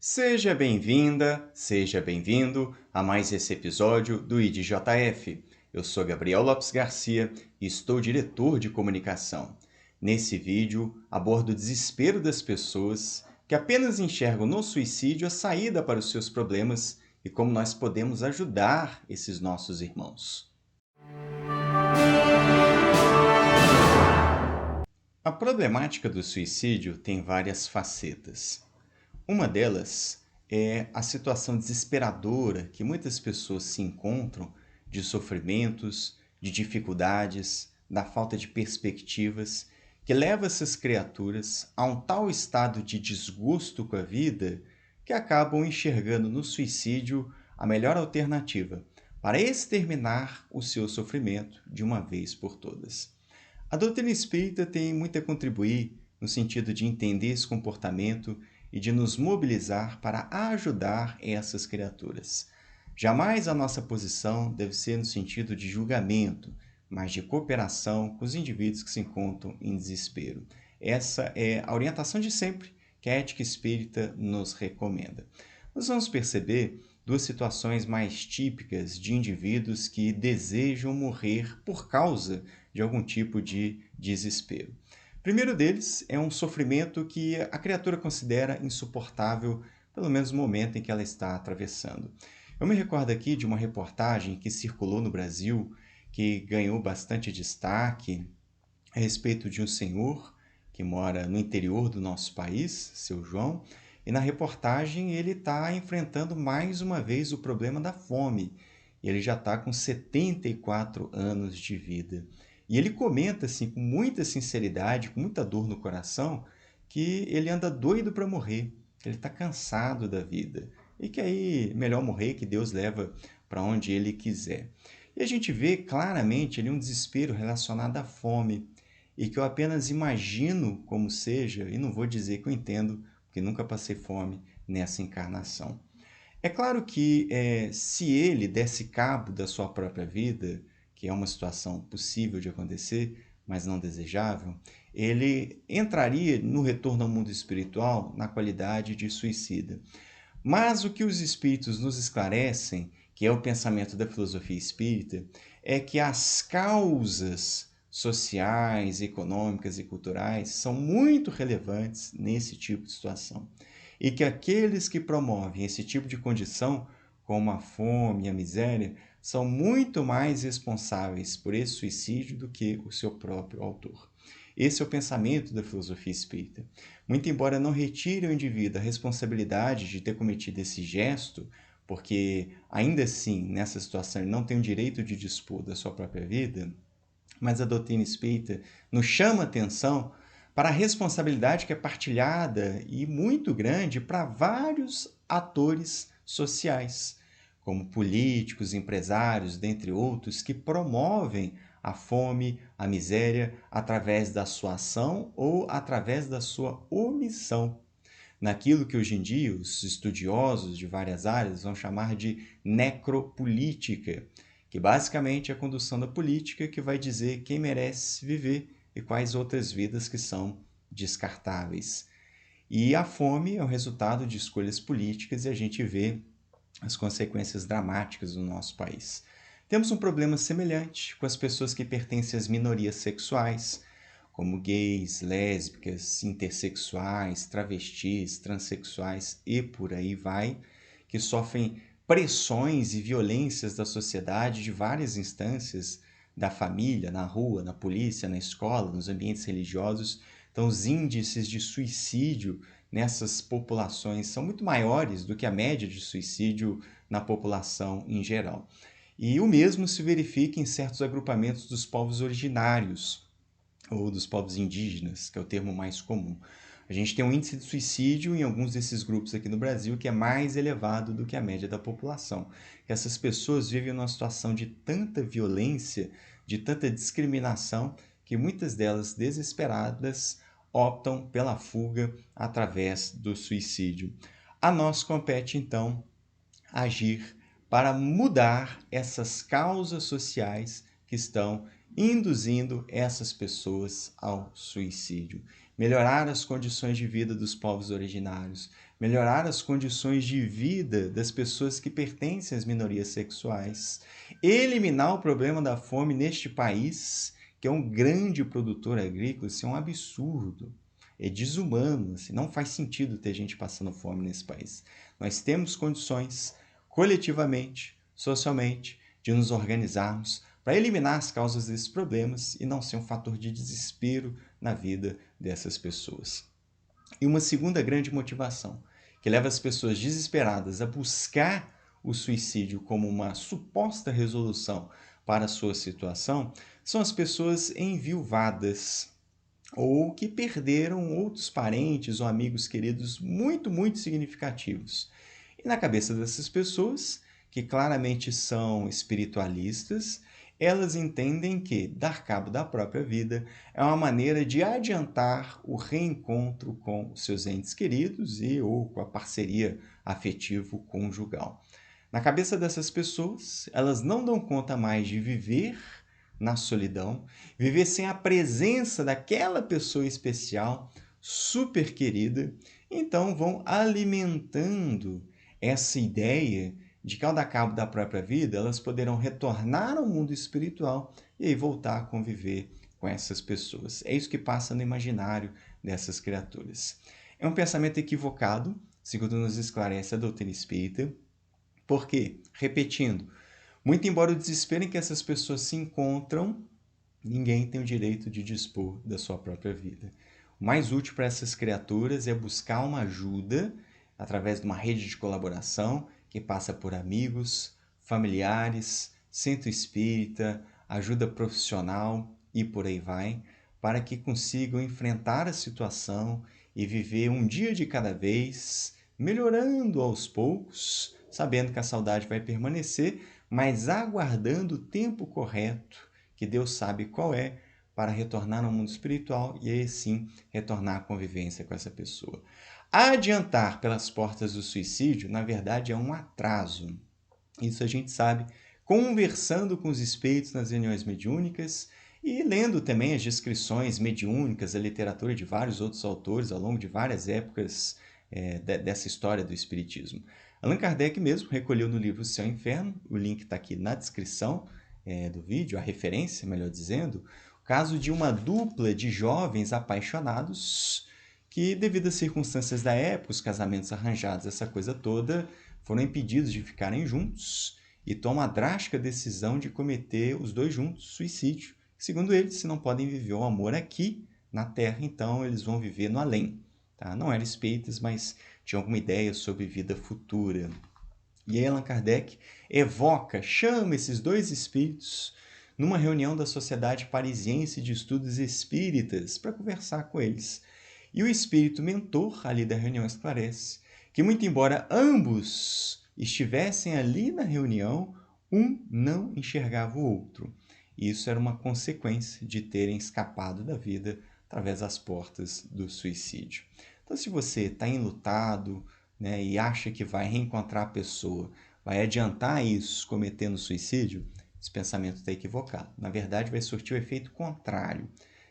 Seja bem-vinda, seja bem-vindo a mais esse episódio do IDJF. Eu sou Gabriel Lopes Garcia e estou diretor de comunicação. Nesse vídeo, abordo o desespero das pessoas que apenas enxergam no suicídio a saída para os seus problemas e como nós podemos ajudar esses nossos irmãos. A problemática do suicídio tem várias facetas. Uma delas é a situação desesperadora que muitas pessoas se encontram de sofrimentos, de dificuldades, da falta de perspectivas, que leva essas criaturas a um tal estado de desgosto com a vida que acabam enxergando no suicídio a melhor alternativa para exterminar o seu sofrimento de uma vez por todas. A doutrina espírita tem muito a contribuir no sentido de entender esse comportamento e de nos mobilizar para ajudar essas criaturas. Jamais a nossa posição deve ser no sentido de julgamento, mas de cooperação com os indivíduos que se encontram em desespero. Essa é a orientação de sempre que a ética espírita nos recomenda. Nós vamos perceber duas situações mais típicas de indivíduos que desejam morrer por causa de algum tipo de desespero. O primeiro deles é um sofrimento que a criatura considera insuportável, pelo menos no momento em que ela está atravessando. Eu me recordo aqui de uma reportagem que circulou no Brasil, que ganhou bastante destaque a respeito de um senhor que mora no interior do nosso país, seu João, e na reportagem ele está enfrentando mais uma vez o problema da fome. Ele já está com 74 anos de vida. E ele comenta assim, com muita sinceridade, com muita dor no coração, que ele anda doido para morrer, que ele está cansado da vida e que aí melhor morrer, que Deus leva para onde ele quiser. E a gente vê claramente ali um desespero relacionado à fome e que eu apenas imagino como seja, e não vou dizer que eu entendo, porque nunca passei fome nessa encarnação. É claro que se ele desse cabo da sua própria vida, que é uma situação possível de acontecer, mas não desejável, ele entraria no retorno ao mundo espiritual na qualidade de suicida. Mas o que os espíritos nos esclarecem, que é o pensamento da filosofia espírita, é que as causas sociais, econômicas e culturais são muito relevantes nesse tipo de situação. E que aqueles que promovem esse tipo de condição, como a fome e a miséria, são muito mais responsáveis por esse suicídio do que o seu próprio autor. Esse é o pensamento da filosofia espírita. Muito embora não retire ao indivíduo a responsabilidade de ter cometido esse gesto, porque ainda assim, nessa situação, ele não tem o direito de dispor da sua própria vida, mas a doutrina espírita nos chama a atenção para a responsabilidade que é partilhada e muito grande para vários atores sociais, como políticos, empresários, dentre outros, que promovem a fome, a miséria, através da sua ação ou através da sua omissão. Naquilo que hoje em dia os estudiosos de várias áreas vão chamar de necropolítica, que basicamente é a condução da política que vai dizer quem merece viver e quais outras vidas que são descartáveis. E a fome é o resultado de escolhas políticas e a gente vê as consequências dramáticas no nosso país. Temos um problema semelhante com as pessoas que pertencem às minorias sexuais, como gays, lésbicas, intersexuais, travestis, transexuais e por aí vai, que sofrem pressões e violências da sociedade de várias instâncias, da família, na rua, na polícia, na escola, nos ambientes religiosos. Então, os índices de suicídio nessas populações são muito maiores do que a média de suicídio na população em geral. E o mesmo se verifica em certos agrupamentos dos povos originários, ou dos povos indígenas, que é o termo mais comum. A gente tem um índice de suicídio em alguns desses grupos aqui no Brasil que é mais elevado do que a média da população. Essas pessoas vivem numa situação de tanta violência, de tanta discriminação, que muitas delas, desesperadas, optam pela fuga através do suicídio. A nós compete, então, agir para mudar essas causas sociais que estão induzindo essas pessoas ao suicídio. Melhorar as condições de vida dos povos originários, melhorar as condições de vida das pessoas que pertencem às minorias sexuais, eliminar o problema da fome neste país, que é um grande produtor agrícola. Isso é um absurdo, é desumano, assim, não faz sentido ter gente passando fome nesse país. Nós temos condições, coletivamente, socialmente, de nos organizarmos para eliminar as causas desses problemas e não ser um fator de desespero na vida dessas pessoas. E uma segunda grande motivação, que leva as pessoas desesperadas a buscar o suicídio como uma suposta resolução para a sua situação, são as pessoas enviuvadas ou que perderam outros parentes ou amigos queridos muito significativos. E na cabeça dessas pessoas, que claramente são espiritualistas, elas entendem que dar cabo da própria vida é uma maneira de adiantar o reencontro com os seus entes queridos e ou com a parceria afetivo-conjugal. Na cabeça dessas pessoas, elas não dão conta mais de viver na solidão, viver sem a presença daquela pessoa especial, super querida, então vão alimentando essa ideia de que ao dar cabo da própria vida, elas poderão retornar ao mundo espiritual e aí voltar a conviver com essas pessoas. É isso que passa no imaginário dessas criaturas. É um pensamento equivocado, segundo nos esclarece a doutrina espírita. Por quê? Repetindo, muito embora o desespero em que essas pessoas se encontram, ninguém tem o direito de dispor da sua própria vida. O mais útil para essas criaturas é buscar uma ajuda através de uma rede de colaboração que passa por amigos, familiares, centro espírita, ajuda profissional e por aí vai, para que consigam enfrentar a situação e viver um dia de cada vez, melhorando aos poucos, sabendo que a saudade vai permanecer, mas aguardando o tempo correto, que Deus sabe qual é, para retornar ao mundo espiritual e aí sim retornar à convivência com essa pessoa. Adiantar pelas portas do suicídio, na verdade, é um atraso. Isso a gente sabe conversando com os espíritos nas reuniões mediúnicas e lendo também as descrições mediúnicas da literatura de vários outros autores ao longo de várias épocas dessa história do espiritismo. Allan Kardec mesmo recolheu no livro Céu e Inferno, o link está aqui na descrição do vídeo, a referência, melhor dizendo, o caso de uma dupla de jovens apaixonados que, devido às circunstâncias da época, os casamentos arranjados, essa coisa toda, foram impedidos de ficarem juntos e tomam a drástica decisão de cometer os dois juntos suicídio. Segundo eles, se não podem viver o amor aqui na Terra, então eles vão viver no além. Tá? Não eram espíritas, mas tinham alguma ideia sobre vida futura. E aí Allan Kardec evoca, chama esses dois espíritos numa reunião da Sociedade Parisiense de Estudos Espíritas para conversar com eles. E o espírito mentor ali da reunião esclarece que, muito embora ambos estivessem ali na reunião, um não enxergava o outro. E isso era uma consequência de terem escapado da vida através das portas do suicídio. Então, se você está enlutado, né, e acha que vai reencontrar a pessoa, vai adiantar isso cometendo suicídio, esse pensamento está equivocado. Na verdade, vai surtir o efeito contrário.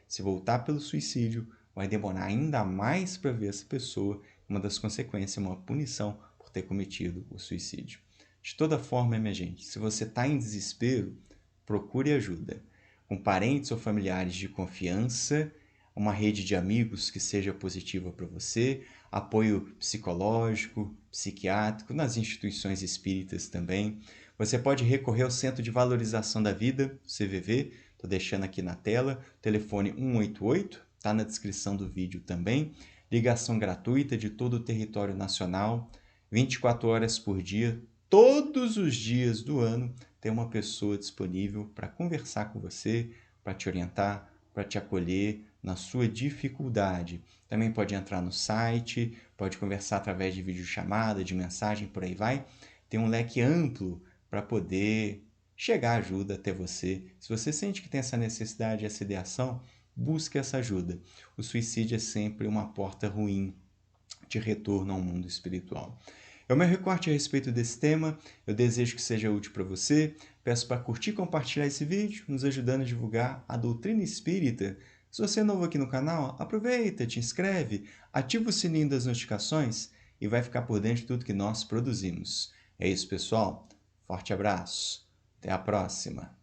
Se voltar pelo suicídio, vai demorar ainda mais para ver essa pessoa. Uma das consequências é uma punição por ter cometido o suicídio. De toda forma, minha gente, se você está em desespero, procure ajuda. Com parentes ou familiares de confiança, uma rede de amigos que seja positiva para você, apoio psicológico, psiquiátrico, nas instituições espíritas também. Você pode recorrer ao Centro de Valorização da Vida, CVV, estou deixando aqui na tela, telefone 188, está na descrição do vídeo também. Ligação gratuita de todo o território nacional, 24 horas por dia, todos os dias do ano, tem uma pessoa disponível para conversar com você, para te orientar, para te acolher na sua dificuldade. Também pode entrar no site, pode conversar através de videochamada, de mensagem, por aí vai. Tem um leque amplo para poder chegar ajuda até você. Se você sente que tem essa necessidade, essa ideação, busque essa ajuda. O suicídio é sempre uma porta ruim de retorno ao mundo espiritual. É o meu recorte a respeito desse tema. Eu desejo que seja útil para você. Peço para curtir e compartilhar esse vídeo, nos ajudando a divulgar a doutrina espírita. Se você é novo aqui no canal, aproveita, te inscreve, ativa o sininho das notificações e vai ficar por dentro de tudo que nós produzimos. É isso, pessoal. Forte abraço. Até a próxima.